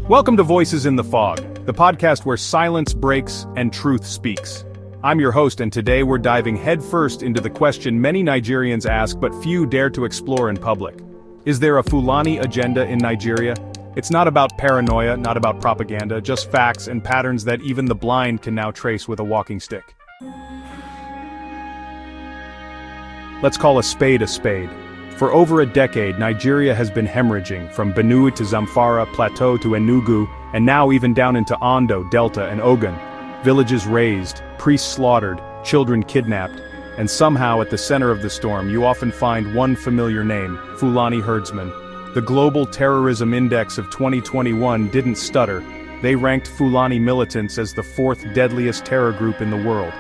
Welcome to Voices in the Fog, the podcast where silence breaks and truth speaks. I'm your host, and today we're diving headfirst into the question many Nigerians ask but few dare to explore in public. Is there a Fulani agenda in Nigeria? It's not about paranoia, not about propaganda, just facts and patterns that even the blind can now trace with a walking stick. Let's call a spade a spade. For over a decade, Nigeria has been hemorrhaging, from Benue to Zamfara, Plateau to Enugu, and now even down into Ondo, Delta, and Ogun. Villages razed, priests slaughtered, children kidnapped, and somehow at the center of the storm you often find one familiar name: Fulani herdsmen. The Global Terrorism Index of 2021 didn't stutter. They ranked Fulani militants as the fourth deadliest terror group in the world.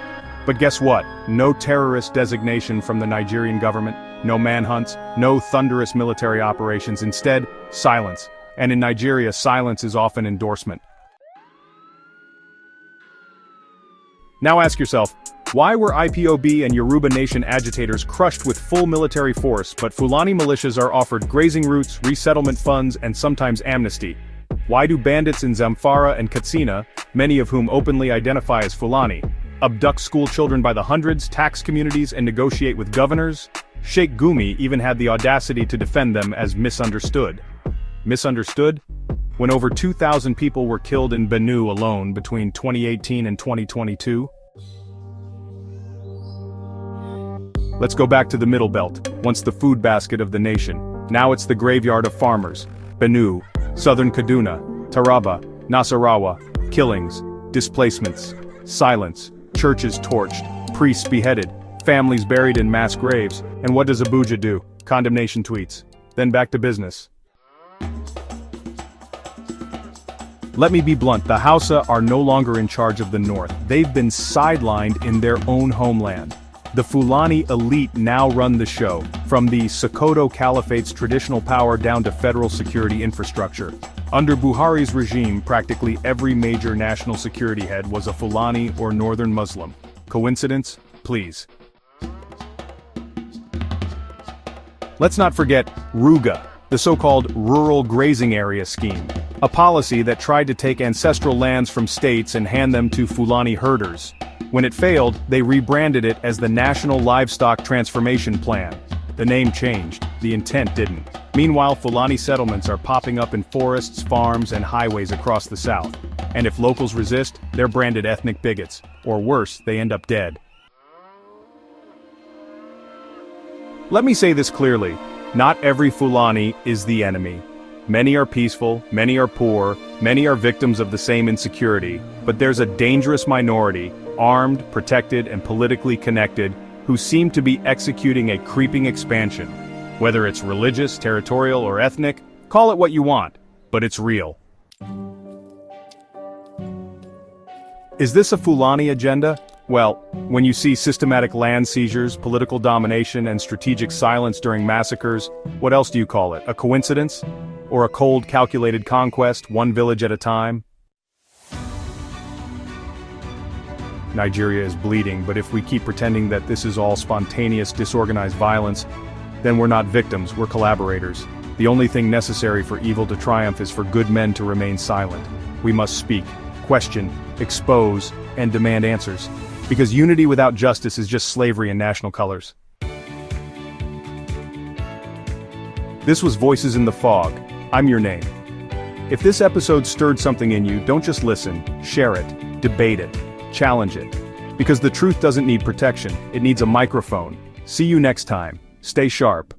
But guess what? No terrorist designation from the Nigerian government, no manhunts, no thunderous military operations, instead, silence. And in Nigeria, silence is often endorsement. Now ask yourself, why were IPOB and Yoruba Nation agitators crushed with full military force, but Fulani militias are offered grazing routes, resettlement funds, and sometimes amnesty? Why do bandits in Zamfara and Katsina, many of whom openly identify as Fulani, abduct school children by the hundreds, tax communities, and negotiate with governors? Sheikh Gumi even had the audacity to defend them as misunderstood. Misunderstood? When over 2,000 people were killed in Benue alone between 2018 and 2022? Let's go back to the Middle Belt, once the food basket of the nation. Now it's the graveyard of farmers. Benue, southern Kaduna, Taraba, Nasarawa, killings, displacements, silence, churches torched, priests beheaded, families buried in mass graves, and what does Abuja do? Condemnation tweets. Then back to business. Let me be blunt, the Hausa are no longer in charge of the north. They've been sidelined in their own homeland. The Fulani elite now run the show, from the Sokoto Caliphate's traditional power down to federal security infrastructure. Under Buhari's regime, practically every major national security head was a Fulani or Northern Muslim. Coincidence? Please. Let's not forget Ruga, the so-called Rural Grazing Area Scheme, a policy that tried to take ancestral lands from states and hand them to Fulani herders. When it failed, they rebranded it as the National Livestock Transformation Plan. The name changed, the intent didn't. Meanwhile, Fulani settlements are popping up in forests, farms, and highways across the south. And if locals resist, they're branded ethnic bigots. Or worse, they end up dead. Let me say this clearly. Not every Fulani is the enemy. Many are peaceful, many are poor, many are victims of the same insecurity, but there's a dangerous minority, armed, protected, and politically connected, who seem to be executing a creeping expansion. Whether it's religious, territorial, or ethnic, call it what you want, but it's real. Is this a Fulani agenda? Well, when you see systematic land seizures, political domination, and strategic silence during massacres, what else do you call it? A coincidence? Or a cold, calculated conquest, one village at a time? Nigeria is bleeding, but if we keep pretending that this is all spontaneous, disorganized violence, then we're not victims, we're collaborators. The only thing necessary for evil to triumph is for good men to remain silent. We must speak, question, expose, and demand answers. Because unity without justice is just slavery in national colors. This was Voices in the Fog. I'm your name. If this episode stirred something in you, don't just listen, share it, debate it, challenge it. Because the truth doesn't need protection, it needs a microphone. See you next time. Stay sharp.